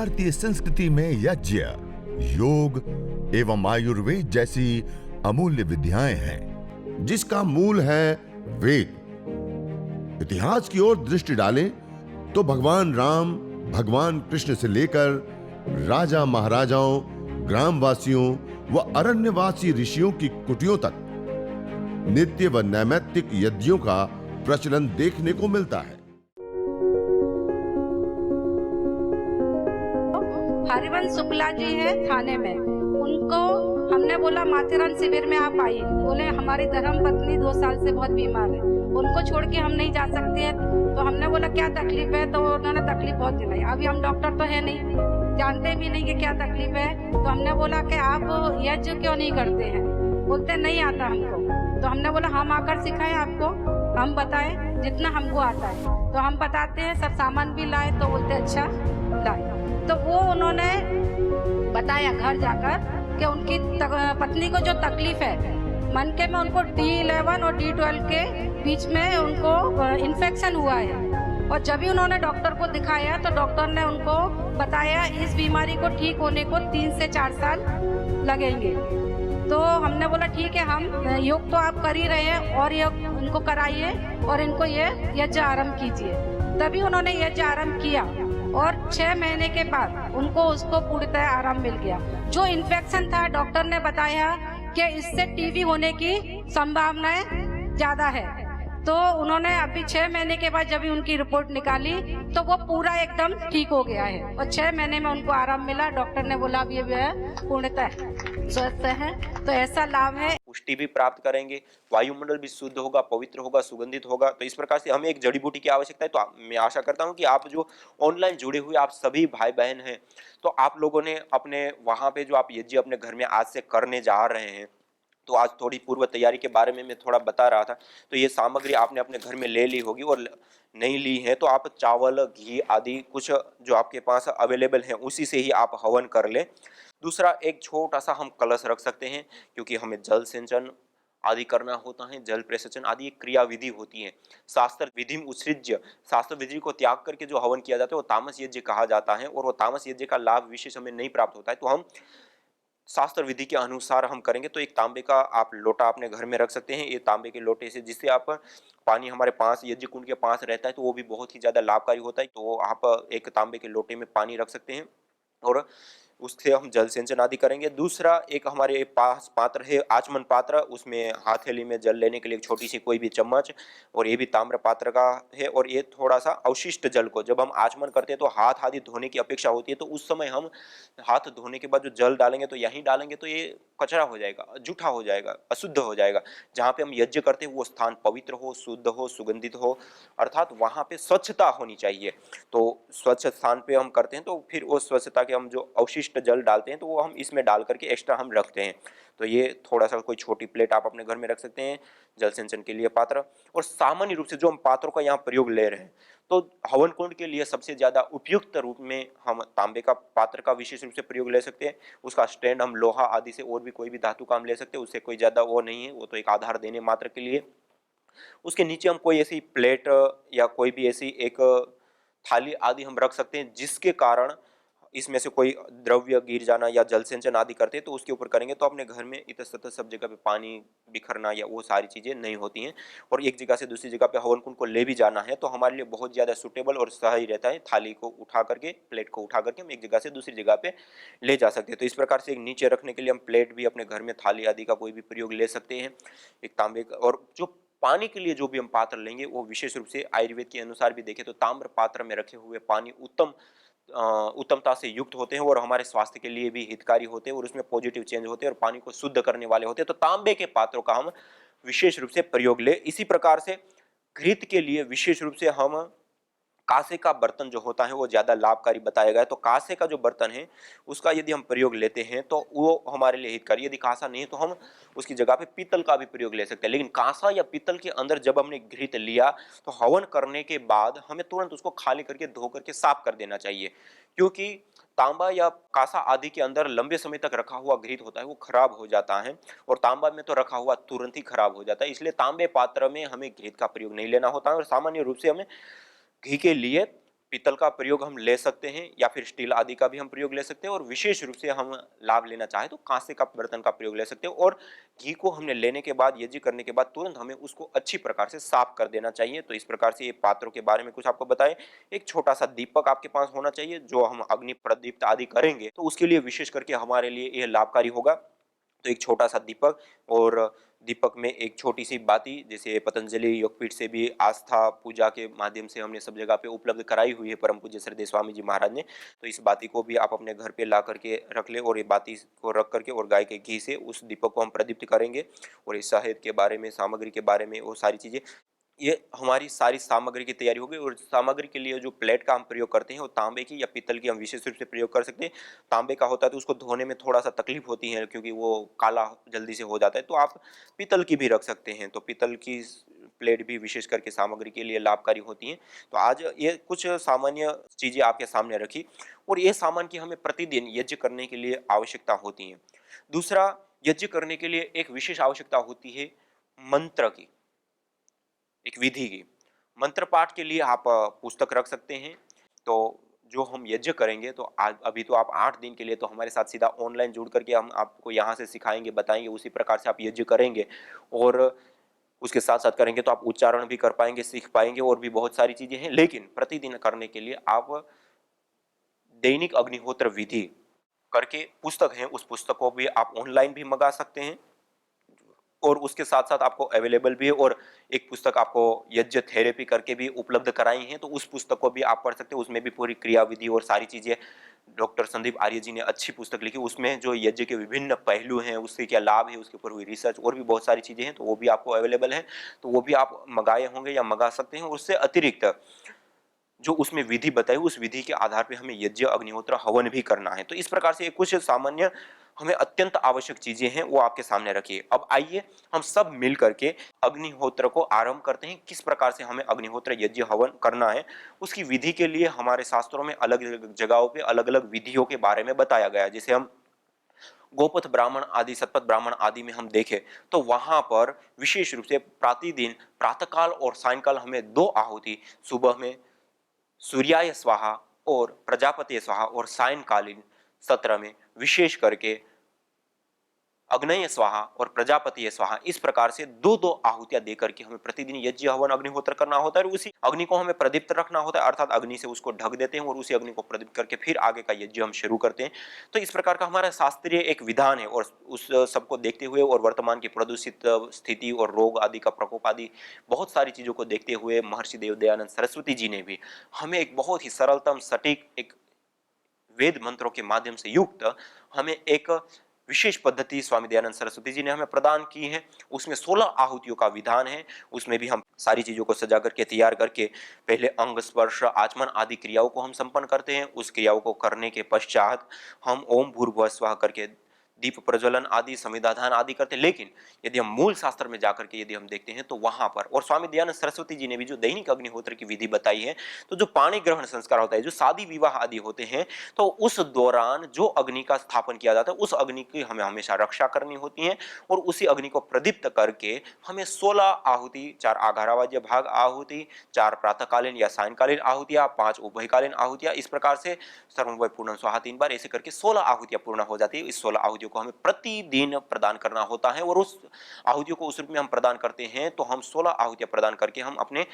भारतीय संस्कृति में यज्ञ, योग एवं आयुर्वेद जैसी अमूल्य विद्याएं हैं, जिसका मूल है वेद। इतिहास की ओर दृष्टि डालें तो भगवान राम, भगवान कृष्ण से लेकर राजा महाराजाओं, ग्रामवासियों व अरण्यवासी ऋषियों की कुटियों तक नित्य व नैमित्तिक यज्ञों का प्रचलन देखने को मिलता है। हरिवंश शुक्ला जी है थाने में, उनको हमने बोला माथेरान शिविर में आप आइए। बोले हमारी धर्म पत्नी 2 साल से बहुत बीमार है, उनको छोड़ के हम नहीं जा सकते हैं। तो हमने बोला क्या तकलीफ है, तो उन्होंने तकलीफ बहुत दिलाई। अभी हम डॉक्टर तो है नहीं, जानते भी नहीं कि क्या तकलीफ है। तो हमने बोला कि आप यज्ञ क्यों नहीं करते हैं? बोलते नहीं आता हमको। तो हमने बोला हम आकर सिखाएं आपको, हम बताएं जितना हमको आता है। तो हम बताते हैं, सब सामान भी लाए। तो बोलते अच्छा लाए। तो वो उन्होंने बताया घर जाकर कि उनकी पत्नी को जो तकलीफ है मन के में, उनको D11 और D12 के बीच में उनको इन्फेक्शन हुआ है। और जब भी उन्होंने डॉक्टर को दिखाया तो डॉक्टर ने उनको बताया इस बीमारी को ठीक होने को 3 से 4 साल लगेंगे। तो हमने बोला ठीक है, हम योग तो आप कर ही रहे हैं और योग इनको कराइए और इनको ये यज्ञ आरंभ कीजिए। तभी उन्होंने यज्ञ आरंभ किया और 6 महीने के बाद उनको उसको पूर्णतः आराम मिल गया। जो इन्फेक्शन था डॉक्टर ने बताया कि इससे टीबी होने की संभावनाएं ज्यादा है। तो उन्होंने अभी 6 महीने के बाद जब भी उनकी रिपोर्ट निकाली तो वो पूरा एकदम ठीक हो गया है और 6 महीने में उनको आराम मिला। डॉक्टर ने बोला अब ये पूर्णतः स्वस्थ है। तो ऐसा लाभ है। पुष्टि भी प्राप्त करेंगे, वायुमंडल भी शुद्ध होगा, पवित्र होगा, सुगंधित होगा। तो इस प्रकार से हमें एक जड़ी बूटी की आवश्यकता है। तो मैं आशा करता हूं कि आप जो ऑनलाइन जुड़े हुए आप सभी भाई बहन हैं, तो आप लोगों ने अपने वहां पे जो आप यज्ञ अपने घर में आज से करने जा रहे हैं, तो आज थोड़ी पूर्व तैयारी के बारे में मैं थोड़ा बता रहा था। तो ये सामग्री आपने अपने घर में ले ली होगी और नहीं ली है तो आप चावल, घी आदि कुछ जो आपके पास अवेलेबल है उसी से ही आप हवन कर लें। दूसरा, एक छोटा सा हम कलश रख सकते हैं, क्योंकि हमें जल सिंचन आदि करना होता है। जल प्रसेचन आदि एक क्रिया विधि होती है। शास्त्र विधि उत्सृज्य, शास्त्र विधि को त्याग करके जो हवन किया जाता है वो तामस यज्ञ कहा जाता है और वो तामस यज्ञ का लाभ विशेष हमें नहीं प्राप्त होता है। तो हम शास्त्र विधि के अनुसार हम करेंगे। तो एक तांबे का आप लोटा अपने घर में रख सकते हैं। ये तांबे के लोटे से, जिससे आप पानी हमारे पास यज्ञ कुंड के पास रहता है तो वो भी बहुत ही ज्यादा लाभकारी होता है। तो आप एक तांबे के लोटे में पानी रख सकते हैं और उससे हम जल सिंचन आदि करेंगे। दूसरा, एक हमारे पास पात्र है आचमन पात्र, उसमें हथेली में जल लेने के लिए एक छोटी सी कोई भी चम्मच, और ये भी ताम्र पात्र का है। और ये थोड़ा सा अवशिष्ट जल को जब हम आचमन करते हैं तो हाथ आदि धोने की अपेक्षा होती है, तो उस समय हम हाथ धोने के बाद जो जल डालेंगे तो यहीं डालेंगे तो ये कचरा हो जाएगा, जूठा हो जाएगा, अशुद्ध हो जाएगा। जहाँ पे हम यज्ञ करते हैं वो स्थान पवित्र हो, शुद्ध हो, सुगंधित हो, अर्थात वहाँ पे स्वच्छता होनी चाहिए। तो स्वच्छ स्थान पे हम करते हैं तो फिर वो स्वच्छता के हम जो अवशिष्ट जल डालते हैं तो वो हम इसमें डाल करके एक्स्ट्रा हम रखते हैं। तो ये थोड़ा सा कोई छोटी प्लेट आप अपने घर में रख सकते हैं, जल सिंचन के लिए पात्र। और सामान्य रूप से जो हम पात्रों का यहाँ प्रयोग ले रहे हैं, तो हवन कुंड के लिए सबसे ज्यादा उपयुक्त रूप में हम तांबे का पात्र का विशेष रूप से प्रयोग ले सकते हैं। उसका स्टैंड हम लोहा आदि से और भी कोई भी धातु का हम ले सकते हैं, उससे कोई ज्यादा वो नहीं है, वो तो एक आधार देने मात्र के लिए। उसके नीचे हम कोई ऐसी प्लेट या कोई भी ऐसी एक थाली आदि हम रख सकते हैं, जिसके कारण इसमें से कोई द्रव्य गिर जाना या जल सिंचन आदि करते हैं तो उसके ऊपर करेंगे तो अपने घर में इतस्ततः सब जगह पे पानी बिखरना या वो सारी चीजें नहीं होती हैं। और एक जगह से दूसरी जगह पे हवन कुंड को ले भी जाना है तो हमारे लिए बहुत ज्यादा सुटेबल और सही रहता है। थाली को उठा करके, प्लेट को उठा करके हम एक जगह से दूसरी जगह पे ले जा सकते हैं। तो इस प्रकार से एक नीचे रखने के लिए हम प्लेट भी अपने घर में, थाली आदि का कोई भी प्रयोग ले सकते हैं, एक तांबे का। और जो पानी के लिए जो भी हम पात्र लेंगे वो विशेष रूप से आयुर्वेद के अनुसार भी देखें तो ताम्र पात्र में रखे हुए पानी उत्तमता से युक्त होते हैं और हमारे स्वास्थ्य के लिए भी हितकारी होते हैं और उसमें पॉजिटिव चेंज होते हैं और पानी को शुद्ध करने वाले होते हैं। तो तांबे के पात्रों का हम विशेष रूप से प्रयोग ले। इसी प्रकार से घृत के लिए विशेष रूप से हम कांसे का बर्तन जो होता है वो ज्यादा लाभकारी बताया गया है। तो कांसे का जो बर्तन है उसका यदि हम प्रयोग लेते हैं तो वो हमारे लिए हितकारी। यदि कांसा नहीं है तो हम उसकी जगह पे पीतल का भी प्रयोग ले सकते हैं। लेकिन कांसा या पीतल के अंदर जब हमने घृत लिया तो हवन करने के बाद हमें तुरंत उसको खाली करके धो करके साफ कर देना चाहिए, क्योंकि तांबा या कांसा आदि के अंदर लंबे समय तक रखा हुआ घृत होता है वो खराब हो जाता है और तांबा में तो रखा हुआ तुरंत ही खराब हो जाता है। इसलिए तांबे पात्र में हमें घृत का प्रयोग नहीं लेना होता है और सामान्य रूप से हमें घी के लिए पीतल का प्रयोग हम ले सकते हैं या फिर स्टील आदि का भी हम प्रयोग ले सकते हैं, और विशेष रूप से हम लाभ लेना चाहें तो कांसे का बर्तन का प्रयोग ले सकते हैं। और घी को हमने लेने के बाद, यज्ञ करने के बाद तुरंत हमें उसको अच्छी प्रकार से साफ कर देना चाहिए। तो इस प्रकार से ये पात्रों के बारे में कुछ आपको बताएं। एक छोटा सा दीपक आपके पास होना चाहिए, जो हम अग्नि प्रदीप्त आदि करेंगे तो उसके लिए विशेष करके हमारे लिए यह लाभकारी होगा। तो एक छोटा सा दीपक, और दीपक में एक छोटी सी बाती, जैसे पतंजलि योगपीठ से भी आस्था पूजा के माध्यम से हमने सब जगह पे उपलब्ध कराई हुई है परम पूज्य श्रद्धेय स्वामी जी महाराज ने। तो इस बाती को भी आप अपने घर पे ला करके रख ले, और ये बाती को रख करके और गाय के घी से उस दीपक को हम प्रदीप्त करेंगे। और इस शहद के बारे में, सामग्री के बारे में, वो सारी चीजें, ये हमारी सारी सामग्री की तैयारी हो गई। और सामग्री के लिए जो प्लेट का हम प्रयोग करते हैं वो तांबे की या पीतल की हम विशेष रूप से प्रयोग कर सकते हैं। तांबे का होता है तो उसको धोने में थोड़ा सा तकलीफ होती है, क्योंकि वो काला जल्दी से हो जाता है। तो आप पीतल की भी रख सकते हैं। तो पीतल की प्लेट भी विशेष करके सामग्री के लिए लाभकारी होती हैं। तो आज ये कुछ सामान्य चीजें आपके सामने रखी, और ये सामान की हमें प्रतिदिन यज्ञ करने के लिए आवश्यकता होती है। दूसरा, यज्ञ करने के लिए एक विशेष आवश्यकता होती है मंत्र की, एक विधि की। मंत्र पाठ के लिए आप पुस्तक रख सकते हैं। तो जो हम यज्ञ करेंगे, तो आज अभी तो आप 8 दिन के लिए तो हमारे साथ सीधा ऑनलाइन जुड़ करके हम आपको यहाँ से सिखाएंगे, बताएंगे, उसी प्रकार से आप यज्ञ करेंगे। और उसके साथ साथ करेंगे तो आप उच्चारण भी कर पाएंगे, सीख पाएंगे, और भी बहुत सारी चीजें हैं। लेकिन प्रतिदिन करने के लिए आप दैनिक अग्निहोत्र विधि करके पुस्तक है, उस पुस्तक को भी आप ऑनलाइन भी मंगा सकते हैं, और उसके साथ साथ आपको अवेलेबल भी है। और एक पुस्तक आपको यज्ञ थेरेपी करके भी उपलब्ध कराई है, तो उस पुस्तक को भी आप पढ़ सकते हैं। उसमें भी पूरी क्रिया विधि और सारी चीजें डॉक्टर संदीप आर्य जी ने अच्छी पुस्तक लिखी। उसमें जो यज्ञ के विभिन्न पहलू हैं, उसके क्या लाभ है, उसके ऊपर हुई रिसर्च और भी बहुत सारी चीजें हैं, तो वो भी आपको अवेलेबल है। तो वो भी आप मंगाए होंगे या मंगा सकते हैं। उससे अतिरिक्त जो उसमें विधि बताई, उस विधि के आधार पे हमें यज्ञ, अग्निहोत्र, हवन भी करना है। तो इस प्रकार से कुछ सामान्य हमें अत्यंत आवश्यक चीजें हैं, वो आपके सामने रखिए। अब आइए हम सब मिल करके अग्निहोत्र को आरंभ करते हैं। किस प्रकार से हमें अग्निहोत्र, यज्ञ, हवन करना है, उसकी विधि के लिए हमारे शास्त्रों में अलग अलग जगहों पे अलग अलग विधियों के बारे में बताया गया है। जैसे हम गोपथ ब्राह्मण आदि, शतपथ ब्राह्मण आदि में हम देखें तो वहां पर विशेष रूप से प्रतिदिन प्रातःकाल और सायंकाल हमें 2 आहुति, सुबह में सूर्याय स्वाहा और प्रजापति स्वाहा, और सायंकालीन सत्र में विशेष करके अग्नय स्वाहा और प्रजापति स्वाहा, इस प्रकार से 2-2 आहुतियां देकर के हमें प्रतिदिन यज्ञ, हवन, अग्निहोत्र करना होता है। और उसी अग्नि को हमें प्रदीप्त रखना होता है, अर्थात अग्नि से उसको ढक देते हैं और उसी अग्नि को प्रदीप्त करके फिर आगे का यज्ञ हम शुरू करते हैं। तो इस प्रकार का हमारा शास्त्रीय एक विधान है। और उस सबको देखते हुए और वर्तमान की प्रदूषित स्थिति और रोग आदि का प्रकोप आदि बहुत सारी चीजों को देखते हुए महर्षि देव दयानंद सरस्वती जी ने भी हमें एक बहुत ही सरलतम, सटीक, एक वेद मंत्रों के माध्यम से युक्त हमें एक विशेष पद्धति स्वामी दयानंद सरस्वती जी ने हमें प्रदान की है। उसमें 16 आहुतियों का विधान है। उसमें भी हम सारी चीजों को सजा करके, तैयार करके पहले अंग स्पर्श, आचमन आदि क्रियाओं को हम संपन्न करते हैं। उस क्रियाओं को करने के पश्चात हम ओम भूर्भुवः स्वः करके दीप प्रज्वलन आदि, समिधाधान आदि करते हैं। लेकिन यदि हम मूल शास्त्र में जाकर के यदि हम देखते हैं तो वहां पर, और स्वामी दयानंद सरस्वती जी ने भी जो दैनिक अग्निहोत्र की विधि बताई है, तो जो पाणी ग्रहण संस्कार होता है, जो शादी विवाह आदि होते हैं, तो उस दौरान जो अग्नि का स्थापन किया जाता है, उस अग्नि की हमें हमेशा रक्षा करनी होती है। और उसी अग्नि को प्रदीप्त करके हमें 16 आहुति, 4 आघारावाज्य भाग आहुति, 4 प्रातःकालीन या सायंकालीन आहुतियां, 5 उभयकालीन आहुतियां, इस प्रकार से सर्वमय पूर्ण स्वाहा 3 बार, ऐसे करके 16 आहुतियां पूर्ण हो जाती है। इस 16 आहुतियों को हमें प्रतिदिन प्रदान करना होता है। और उस आहुतियों को उस रूप में हम प्रदान करते हैं, तो हम 16 आहुतियां प्रदान करके हम अपने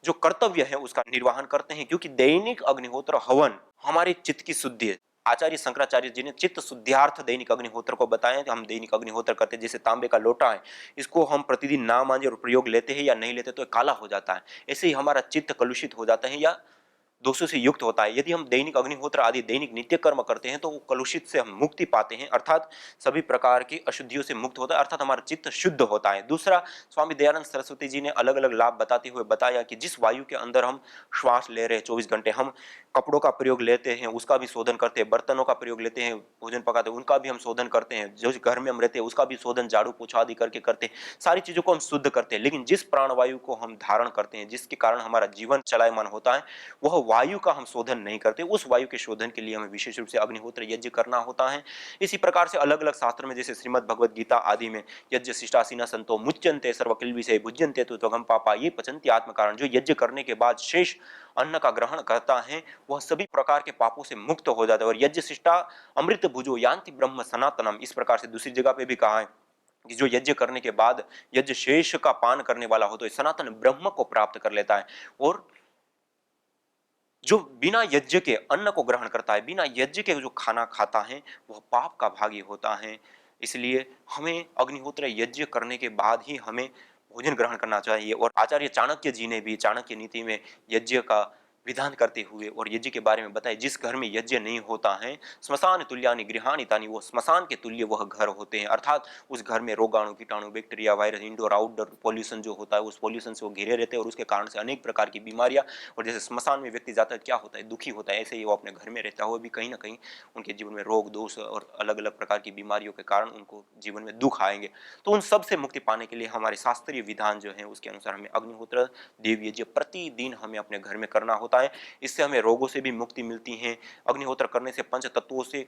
जो कर्तव्य है उसका निर्वहन करते हैं। क्योंकि दैनिक अग्निहोत्र हवन हमारे चित्त की शुद्धि है। आचार्य शंकराचार्य जी ने चित्त शुद्धार्थ दैनिक अग्निहोत्र को बताया कि हम दैनिक अग्निहोत्र करते हैं। जैसे तांबे का लोटा है, इसको हम प्रतिदिन ना मांझे और प्रयोग लेते हैं या नहीं लेते तो काला हो जाता है। ऐसे ही हमारा चित्त कलुषित हो जाता है या दोषों से युक्त होता है। यदि हम दैनिक अग्निहोत्र आदि दैनिक नित्य कर्म करते हैं तो वो कलुषित से हम मुक्ति पाते हैं, अर्थात सभी प्रकार की अशुद्धियों से मुक्त होता है, अर्थात हमारा चित्त शुद्ध होता है। दूसरा, स्वामी दयानंद सरस्वती जी ने अलग अलग लाभ बताते हुए बताया कि जिस वायु के अंदर हम श्वास ले रहे हैं 24 घंटे, हम कपड़ों का प्रयोग लेते हैं उसका भी शोधन करते हैं, बर्तनों का प्रयोग लेते हैं, भोजन पकाते हैं उनका भी हम शोधन करते हैं, जो घर में हम रहते हैं उसका भी शोधन झाड़ू पोछा आदि करके करते हैं, सारी चीजों को हम शुद्ध करते हैं। लेकिन जिस प्राणवायु को हम धारण करते हैं, जिसके कारण हमारा जीवन चलायमान होता है, वह वायु का हम शोधन नहीं करते, उस वायु के शोधन के लिए हमें विशेष रूप से अग्निहोत्र यज्ञ करना होता है। इसी प्रकार से अलग अलग शास्त्र में, जैसे श्रीमद् भगवद गीता आदि में, यज्ञ शिष्टासीना संतो मुच्यन्ते सर्वकिल विषय भुज्यन्ते तो त्वगम पापा ये पचन्ति आत्म कारण। जो यज्ञ करने के बाद शेष अन्न का ग्रहण करता है वह सभी प्रकार के पापों से मुक्त हो जाता है। और यज्ञ शिष्टा अमृत भुजो यान्ति ब्रह्म सनातनम, इस प्रकार से दूसरी जगह पे भी कहा है कि जो यज्ञ करने के बाद यज्ञ शेष का पान करने वाला हो तो सनातन ब्रह्म को प्राप्त कर लेता है। और जो बिना यज्ञ के अन्न को ग्रहण करता है, बिना यज्ञ के जो खाना खाता है वह पाप का भागी होता है। इसलिए हमें अग्निहोत्र यज्ञ करने के बाद ही हमें भोजन ग्रहण करना चाहिए। और आचार्य चाणक्य जी ने भी चाणक्य नीति में यज्ञ का विधान करते हुए और यज्ञ के बारे में बताया, जिस घर में यज्ञ नहीं होता है स्मशान तुल्यानि गृहाणि तानि, वो स्मशान के तुल्य वह घर होते हैं। अर्थात उस घर में रोगाणु, कीटाणु, bacteria, virus, indoor outdoor pollution जो होता है उस पॉल्यूशन से वो घिरे रहते हैं और उसके कारण से अनेक प्रकार की बीमारियां। और जैसे स्मशान में व्यक्ति जाता है क्या होता है, दुखी होता है, ऐसे ही वो अपने घर में रहता है, वो भी कहीं ना कहीं उनके जीवन में रोग दोष और अलग अलग प्रकार की बीमारियों के कारण उनको जीवन में दुख आएंगे। तो उन सब से मुक्ति पाने के लिए हमारे शास्त्रीय विधान जो है उसके अनुसार हमें अग्निहोत्र देव यज्ञ प्रतिदिन हमें अपने घर में करना होता है। इससे हमें रोगों से भी मुक्ति मिलती है। अग्निहोत्र करने से पंच तत्वों से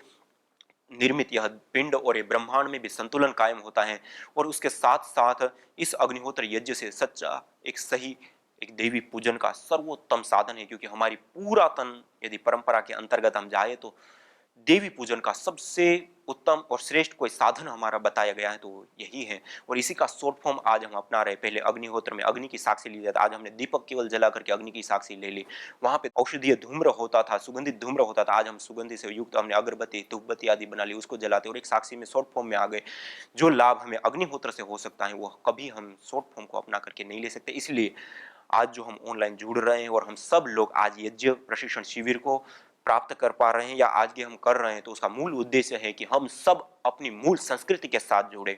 निर्मित यह पिंड और ये ब्रह्मांड में भी संतुलन कायम होता है। और उसके साथ साथ इस अग्निहोत्र यज्ञ से सच्चा एक सही एक देवी पूजन का सर्वोत्तम साधन है, क्योंकि हमारी पुरातन यदि परंपरा के अंतर्गत हम जाए तो देवी पूजन का सबसे उत्तम और श्रेष्ठ कोई साधन हमारा बताया गया है तो यही है। और इसी का शॉर्ट फॉर्म आज हम अपना रहे। पहले अग्निहोत्र में अग्नि की साक्षी ली जाती, आज हमने दीपक केवल जला करके अग्नि की साक्षी ले ली। वहां पे औषधीय धूम्र होता था, सुगंधित धूम्र होता था, आज हम सुगंधि से युक्त हमने अगरबत्ती धूपबत्ती आदि बना ली, उसको जलाते और एक साक्षी में शॉर्ट फॉर्म में आ गए। जो लाभ हमें अग्निहोत्र से हो सकता है वह कभी हम शॉर्ट फॉर्म को अपना करके नहीं ले सकते। इसलिए आज जो हम ऑनलाइन जुड़ रहे हैं और हम सब लोग आज यज्ञ प्रशिक्षण शिविर को प्राप्त कर पा रहे हैं या आज के हम कर रहे हैं, तो उसका मूल उद्देश्य है कि हम सब अपनी मूल संस्कृति के साथ जुड़े।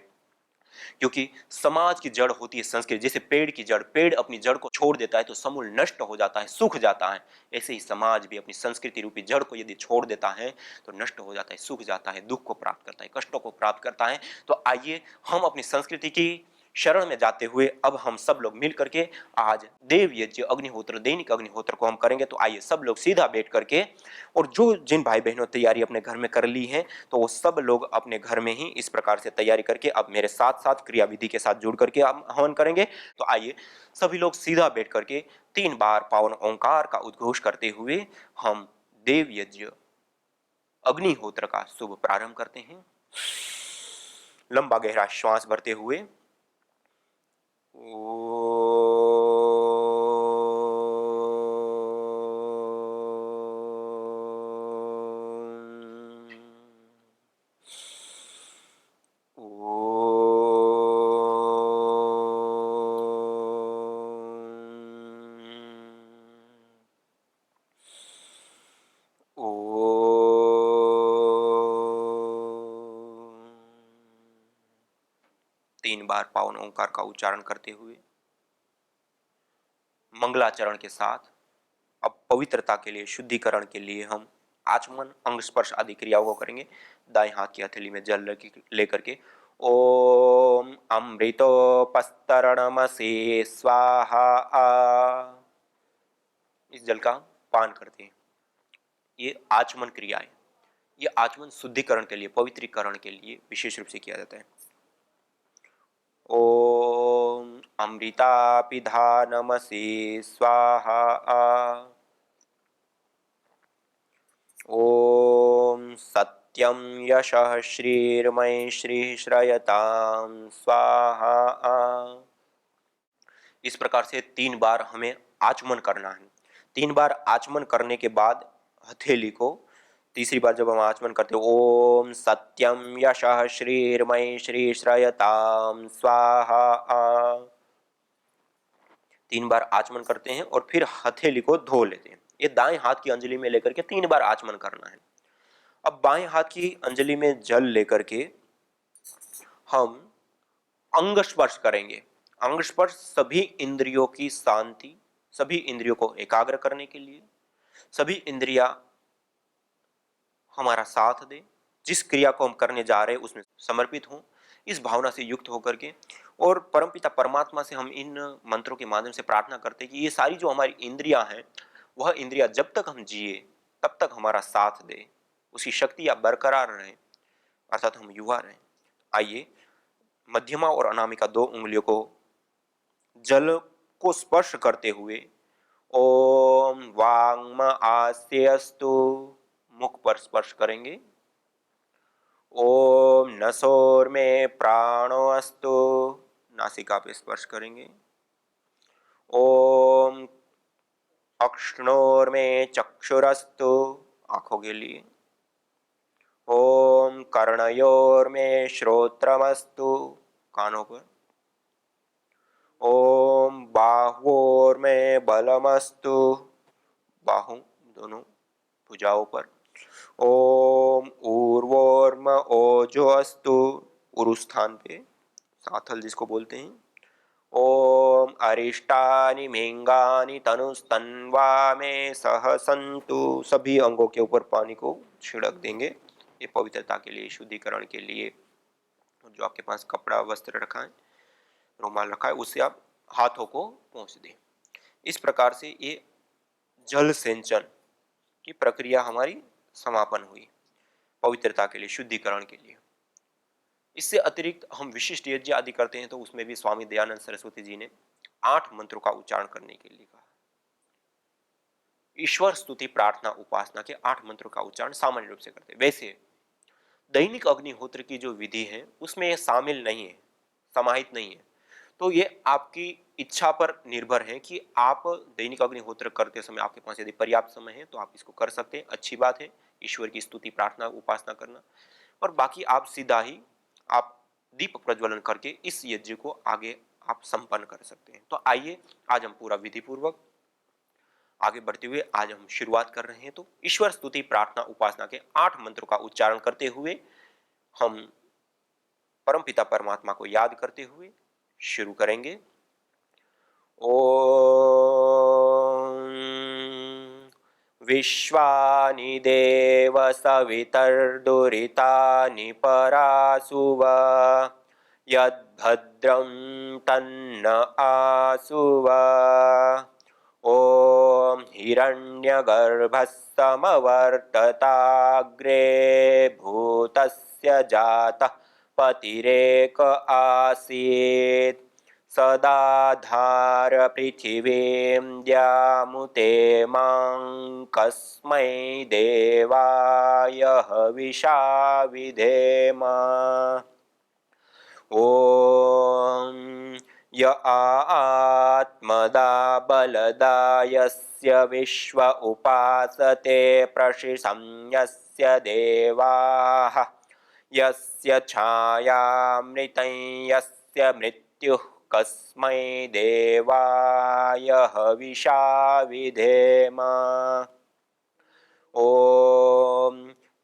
क्योंकि समाज की जड़ होती है संस्कृति। जैसे पेड़ की जड़, पेड़ अपनी जड़ को छोड़ देता है तो समूल नष्ट हो जाता है, सूख जाता है। ऐसे ही समाज भी अपनी संस्कृति रूपी जड़ को यदि छोड़ देता है तो नष्ट हो जाता है, सूख जाता है, दुख को प्राप्त करता है, कष्टों को प्राप्त करता है। तो आइए हम अपनी संस्कृति की शरण में जाते हुए अब हम सब लोग मिल करके आज देव यज्ञ अग्निहोत्र दैनिक अग्निहोत्र को हम करेंगे। तो आइए सब लोग सीधा बैठ करके, और जो जिन भाई बहनों तैयारी अपने घर में कर ली है तो वो सब लोग अपने घर में ही इस प्रकार से तैयारी करके अब मेरे साथ साथ क्रिया विधि के साथ जुड़ करके हम हवन करेंगे। तो आइए सभी लोग सीधा बैठ करके 3 बार पावन ओंकार का उद्घोष करते हुए हम देव यज्ञ अग्निहोत्र का शुभ प्रारंभ करते हैं। लंबा गहरा श्वास भरते हुए तीन बार पावन ओंकार का उच्चारण करते हुए मंगलाचरण के साथ अब पवित्रता के लिए, शुद्धिकरण के लिए हम आचमन, अंग स्पर्श आदि क्रियाओं को करेंगे। दाएं हाथ की हथेली में जल लेकर के ओम अमृतोपस्तरणमसे स्वाहा इस जल का पान करते हैं। ये आचमन क्रिया है। ये आचमन शुद्धिकरण के लिए, पवित्रीकरण के लिए विशेष रूप से किया जाता है। ओम अमृतापिधानमसे स्वाहा ओम सत्यम यशः श्रीर्मय श्री श्रयताम स्वाहा। इस प्रकार से 3 बार हमें आचमन करना है। 3 बार आचमन करने के बाद हथेली को, तीसरी बार जब हम आचमन करते हैं ओम सत्यम यशः श्रीर्मय श्री श्रयताम स्वाहा, 3 बार आचमन करते हैं और फिर हथेली को धो लेते हैं। ये दाएं हाथ की अंजलि में लेकर के 3 बार आचमन करना है। अब बाएं हाथ की अंजलि में जल लेकर के हम अंग स्पर्श करेंगे। अंग स्पर्श सभी इंद्रियों की शांति, सभी इंद्रियों को एकाग्र करने के लिए, सभी इंद्रियां हमारा साथ दे, जिस क्रिया को हम करने जा रहे हैं उसमें समर्पित हों, इस भावना से युक्त होकर के। और परमपिता परमात्मा से हम इन मंत्रों के माध्यम से प्रार्थना करते हैं कि ये सारी जो हमारी इंद्रियां हैं वह इंद्रिया जब तक हम जिए तब तक हमारा साथ दे, उसकी शक्ति अब बरकरार रहे, अर्थात हम युवा रहें। आइए मध्यमा और अनामिका 2 उंगलियों को जल को स्पर्श करते हुए ओम वांग्म आस्यस्तु मुख पर स्पर्श करेंगे। ओम नसोर में प्राणो अस्तु नासिका पे स्पर्श करेंगे। ओम अक्ष्णोर में चक्षुरस्तु आंखों के लिए। ओम कर्णयोर में श्रोत्रमस्तु कानों पर। ओम बाहुओर में बलमस्तु बाहु दोनों भुजाओं पर। ओम ऊर्वोर्म ओजो अस्तु उरु स्थान पे, साथल जिसको बोलते हैं। ओम अरिष्टानि मेंगानि तनुस्तन्वा में सहसंतु, सभी अंगों के ऊपर पानी को छिड़क देंगे। ये पवित्रता के लिए, शुद्धिकरण के लिए। जो आपके पास कपड़ा वस्त्र रखा है, रुमाल रखा है, उससे आप हाथों को पोंछ दें। इस प्रकार से ये जल सिंचन की प्रक्रिया हमारी समापन हुई पवित्रता के लिए, शुद्धिकरण के लिए। इससे अतिरिक्त हम विशिष्ट यज्ञ आदि करते हैं, तो उसमें भी स्वामी दयानंद सरस्वती जी ने 8 मंत्रों का उच्चारण करने के लिए कहा। ईश्वर स्तुति प्रार्थना उपासना के 8 मंत्रों का उच्चारण सामान्य रूप से करते हैं। वैसे दैनिक अग्निहोत्र की जो विधि है उसमें यह शामिल नहीं है, समाहित नहीं है। तो ये आपकी इच्छा पर निर्भर है कि आप दैनिक अग्निहोत्र करते समय आपके पास यदि पर्याप्त समय है तो आप इसको कर सकते हैं, अच्छी बात है, ईश्वर की स्तुति प्रार्थना उपासना करना। और बाकी आप सीधा ही आप दीप प्रज्वलन करके इस यज्ञ को आगे आप संपन्न कर सकते हैं। तो आइए आज हम पूरा विधि पूर्वक आगे बढ़ते हुए आज हम शुरुआत कर रहे हैं। तो ईश्वर स्तुति प्रार्थना उपासना के 8 मंत्रों का उच्चारण करते हुए हम परमपिता परमात्मा को याद करते हुए शुरू करेंगे। ओम विश्वानि देव सवितर्दुरितानि परासुव यद्भद्रं तन्न आसुव। ओम हिरण्यगर्भस्समवर्तताग्रे भूतस्य जातः पतिरेक आसीत् सदाधार पृथिवीं द्यामुते मां कस्मै देवाय हविषा विधेम। ओम य आत्मदा बलदा यस्य विश्व उपासते प्रशिशं यस्य देवाः यस्य छायामृतं यस्य मृत्युः कस्मै देवाय हविषा विधेम। ओम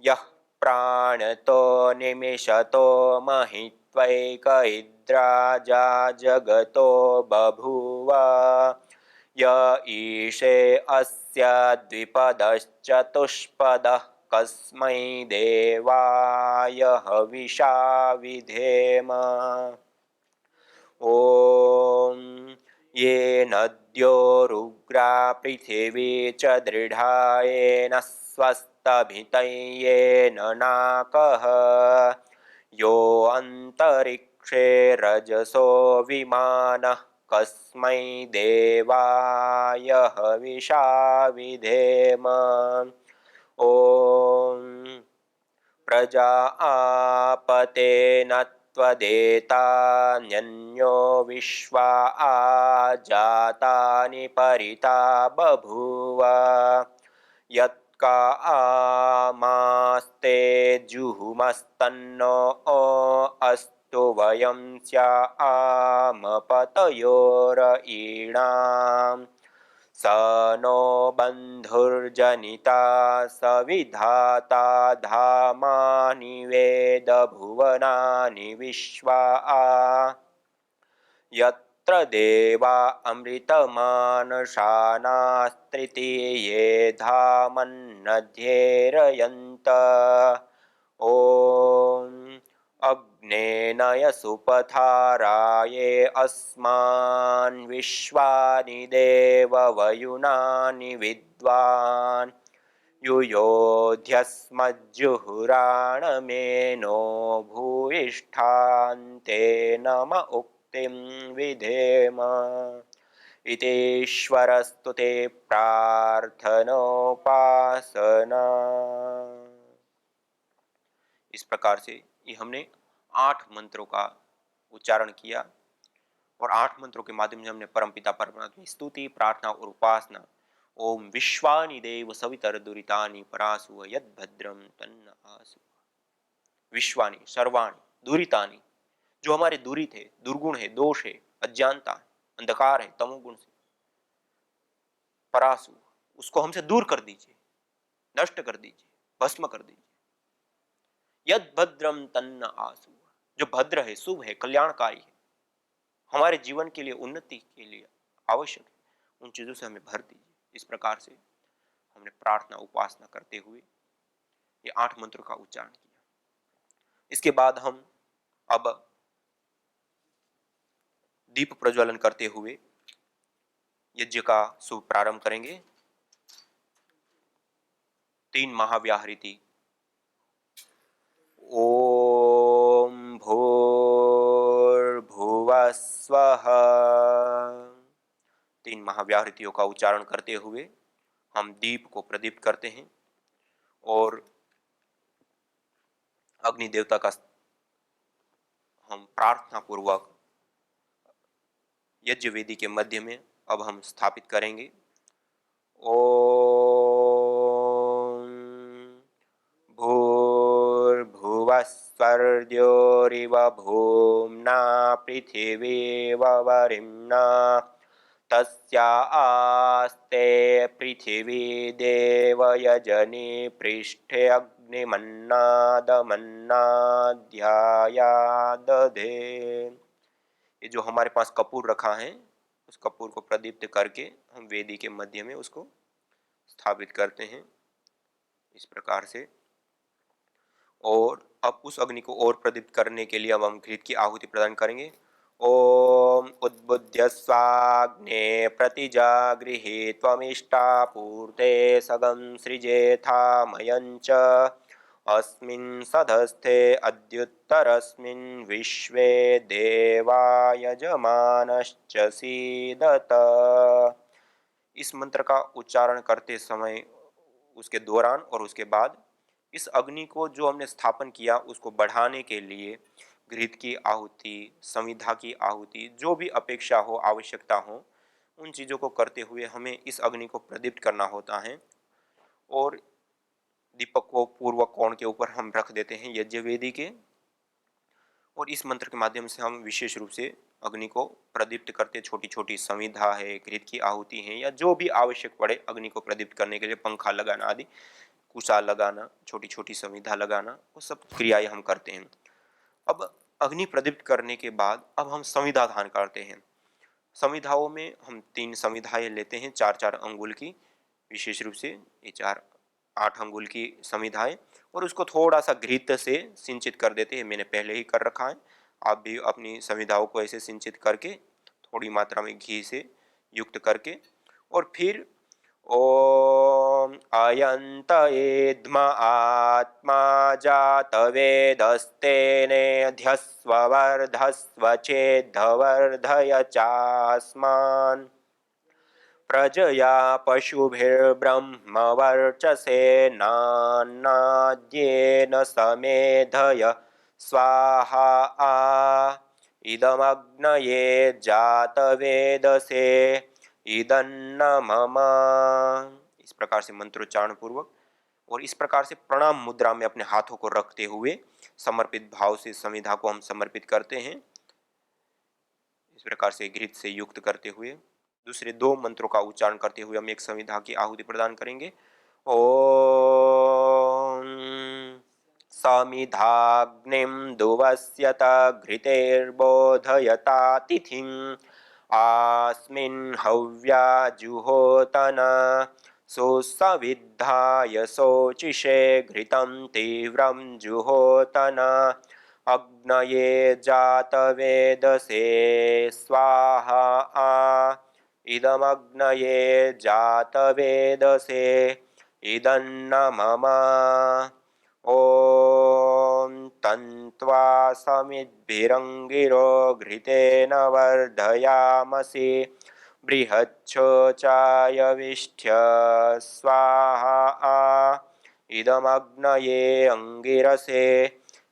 यः प्राणतो निमिषतो महित्वैक इद्राजा जगतो बभूव य ईशे अस्य द्विपदश्चतुष्पदः कस्मै देवाय हविषा विधेम। ओम ये नद्योरुग्रा पृथिवी च दृढायेन स्वस्तभितं येन नाकः यो अन्तरिक्षे रजसो विमानः कस्मै देवाय हविषा विधेम। ओम प्रजा आपतेन त्वदेतान्यो विश्वा आजातानि परिता बभूव यत्का आमास्ते जुहुमस्तन्नो अस्तु वयं स्यामपतयोरयीणाम् स नो बन्धुर्जनिता सविधाता धामानि वेद भुवनानि विश्वा यत्र देवा अमृतमानशानास्त्रितीये धामन्नध्येरयन्त। ओम अग्नेनय सुपथाराये अस्मान् विश्वानि देववयुनानि विद्वान् युयोध्यस्मज्जुहुराणमेनो भूयिष्ठान्ते नम उक्तिं विधेम इतेश्वरस्तु ते प्रार्थनोपासना। इस प्रकार से ये हमने 8 मंत्रों का उच्चारण किया और 8 मंत्रों के माध्यम से हमने परमपिता परमात्मा की स्तुति, प्रार्थना और उपासना। ओम विश्वानि देव सवितर दुरितानि परासु यद भद्रम तन्न आसु। विश्वानि सर्वाणि दुरितानि, जो हमारे दूरी थे, दुर्गुण है, दोष है, अज्ञानता, अंधकार है, तमोगुण से, परासु, उसको हमसे दूर कर दीजिए, नष्ट कर दीजिए, भस्म कर दीजिए। यद भद्रम तन्न आसु, जो भद्र है, शुभ है, कल्याणकारी है, हमारे जीवन के लिए, उन्नति के लिए आवश्यक है, उन चीजों से हमें भर दीजिए। इस प्रकार से हमने प्रार्थना उपासना करते हुए ये 8 मंत्रों का उच्चारण किया। इसके बाद हम अब दीप प्रज्वलन करते हुए यज्ञ का शुभ प्रारंभ करेंगे। 3 महाव्याहृति। ओम भूर्भुवः स्वः। 3 महाव्याहृतियों का उच्चारण करते हुए हम दीप को प्रदीप्त करते हैं और अग्नि देवता का हम प्रार्थना पूर्वक यज्ञ वेदी के मध्य में अब हम स्थापित करेंगे। ओम भूर्भुवः स्वर्योरिव भूम्ना पृथिवीव वरिम्ना तस्या आस्ते पृथिवी देवयजनि पृष्ठे अग्निमन्नादमन्नाध्याया दधे। ये जो हमारे पास कपूर रखा है, उस कपूर को प्रदीप्त करके हम वेदी के मध्य में उसको स्थापित करते हैं इस प्रकार से। और अब उस अग्नि को और प्रदीप्त करने के लिए अब हम घृत की आहुति प्रदान करेंगे। ओम उद्बुद्ध्य स्वाग्ने प्रतिजागृहे त्वमिष्टापूर्ते सगं सृजेथा मयञ्च अस्मिन् सधस्थे अद्युत्तरस्मिन् विश्वे देवा यजमानश्च सीदत। इस मंत्र का उच्चारण करते समय, उसके दौरान और उसके बाद इस अग्नि को जो हमने स्थापन किया उसको बढ़ाने के लिए घृत की आहुति, संविधा की आहुति, जो भी अपेक्षा हो, आवश्यकता हो, उन चीज़ों को करते हुए हमें इस अग्नि को प्रदीप्त करना होता है। और दीपक को पूर्व कोण के ऊपर हम रख देते हैं यज्ञ वेदी के, और इस मंत्र के माध्यम से हम विशेष रूप से अग्नि को प्रदीप्त करते। छोटी छोटी संविधा है, घृत की आहुति है, या जो भी आवश्यक पड़े अग्नि को प्रदीप्त करने के लिए, पंखा लगाना आदि, कुशा लगाना, छोटी छोटी संविधा लगाना, वो सब क्रियाएं हम करते हैं। अब अग्नि प्रदीप्त करने के बाद अब हम संविधा धारण करते हैं। संविधाओं में हम 3 संविधाएं लेते हैं, 4-4 अंगुल की, विशेष रूप से ये 8 अंगुल की संविधाएं, और उसको थोड़ा सा घृत से सिंचित कर देते हैं। मैंने पहले ही कर रखा है, आप भी अपनी संविधाओं को ऐसे सिंचित करके थोड़ी मात्रा में घी से युक्त करके, और फिर ओम अयंत एध्म आत्मा जातवेदस्तेने ध्यस्वर्धस्व चेद्धवर्धय चास्मान् प्रजया पशुभिर्ब्रह्मवर्चसेनान्नाद्येन समेधय स्वाहा आ इदमग्नये जातवेदसे इदन्न मम। इस प्रकार से मंत्रोच्चारण पूर्वक और इस प्रकार से प्रणाम मुद्रा में अपने हाथों को रखते हुए समर्पित भाव से संविधा को हम समर्पित करते हैं। इस प्रकार से घृत से युक्त करते हुए दूसरे 2 मंत्रों का उच्चारण करते हुए हम एक संविधा की आहुति प्रदान करेंगे। ओम समिधाग्निं दुवस्यत घृतेर्बोधयता तिथिं आस्मिन् हव्या जुहोतन सुसविद्धाय शोचिषे घृतं तीव्रं जुहोतन अग्नये जातवेदसे स्वाहा इदमग्नये जातवेदसे इदन्न मम ॐ तन्त्वा समिद्भिरङ्गिरो घृतेन वर्धयामसि बृहच्छोचायविष्ठ्य स्वाहा इदमग्नये अंगिरसे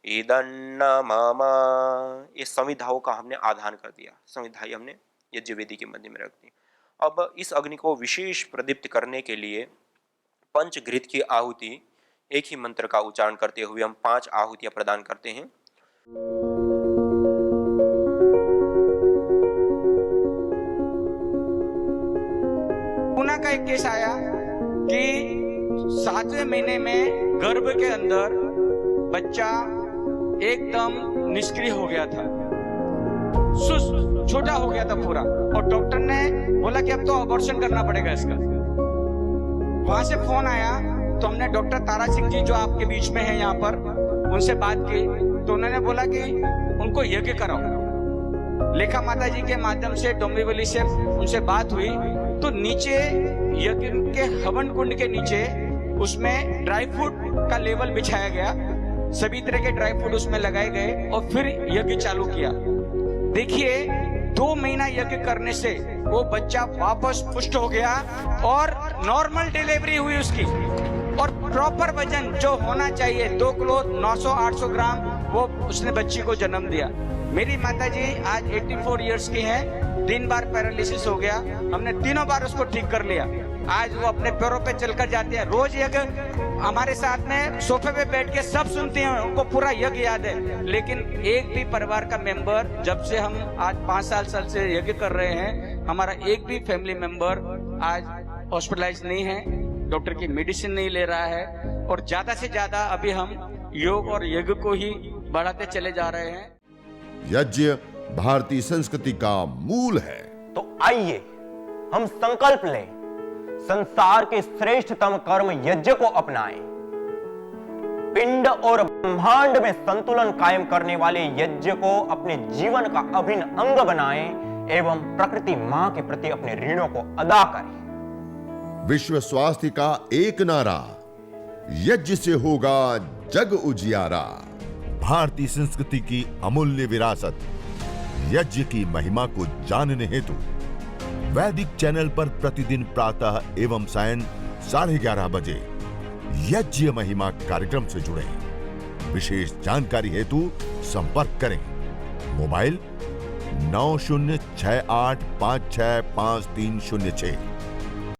इदन्न मम। ये संविधाओं का हमने आधान कर दिया, संविधाई हमने यज्ञवेदी के मध्य में रख दी। अब इस अग्नि को विशेष प्रदीप्त करने के लिए पंचघृत की आहुति एक ही मंत्र का उच्चारण करते हुए हम 5 आहुतियां प्रदान करते हैं। पुणे का एक केस आया कि 7वें महीने में गर्भ के अंदर बच्चा एकदम निष्क्रिय हो गया था, छोटा हो गया था पूरा, और डॉक्टर ने बोला कि अब तो अबॉर्शन करना पड़ेगा इसका। वहां से फोन आया तो हमने डॉक्टर तारा सिंह जी जो आपके बीच में है यहाँ पर, उनसे बात की तो उन्होंने बोला कि उनको यज्ञ कराओ। लेखा माता जी के माध्यम से डोंबिवली से उनसे बात हुई तो नीचे यज्ञ के हवन कुंड के नीचे उसमें ड्राई फ्रूट का लेवल बिछाया गया, सभी तरह के ड्राई फ्रूट उसमें लगाए गए और फिर यज्ञ चालू किया। देखिए 2 महीना यज्ञ करने से वो बच्चा वापस पुष्ट हो गया और नॉर्मल डिलीवरी हुई उसकी, और प्रॉपर वजन जो होना चाहिए 2 किलो 900-800 ग्राम वो उसने बच्ची को जन्म दिया। मेरी माताजी आज 84 इयर्स की हैं, 3 बार पैरालिसिस हो गया, हमने 3 बार उसको ठीक कर लिया। आज वो अपने पैरों पे चलकर जाते हैं, रोज यज्ञ हमारे साथ में सोफे पे बैठ के सब सुनते हैं, उनको पूरा यज्ञ याद है। लेकिन एक भी परिवार का मेंबर, जब से हम आज 5 साल से यज्ञ कर रहे हैं, हमारा एक भी फैमिली मेंबर आज हॉस्पिटलाइज नहीं है, डॉक्टर की मेडिसिन नहीं ले रहा है, और ज्यादा से ज्यादा अभी हम योग और यज्ञ को ही बढ़ाते चले जा रहे हैं। यज्ञ भारतीय संस्कृति का मूल है। तो आइए हम संकल्प लें, संसार के श्रेष्ठतम कर्म यज्ञ को अपनाएं, पिंड और ब्रह्मांड में संतुलन कायम करने वाले यज्ञ को अपने जीवन का अभिन्न अंग बनाएं एवं प्रकृति मां के प्रति अपने ऋणों को अदा करें। विश्व स्वास्थ्य का एक नारा, यज्ञ से होगा जग उजियारा। भारतीय संस्कृति की अमूल्य विरासत यज्ञ की महिमा को जानने हेतु वैदिक चैनल पर प्रतिदिन प्रातः एवं सायं 11:30 बजे यज्ञ महिमा कार्यक्रम से जुड़े। विशेष जानकारी हेतु संपर्क करें। मोबाइल 9068565306।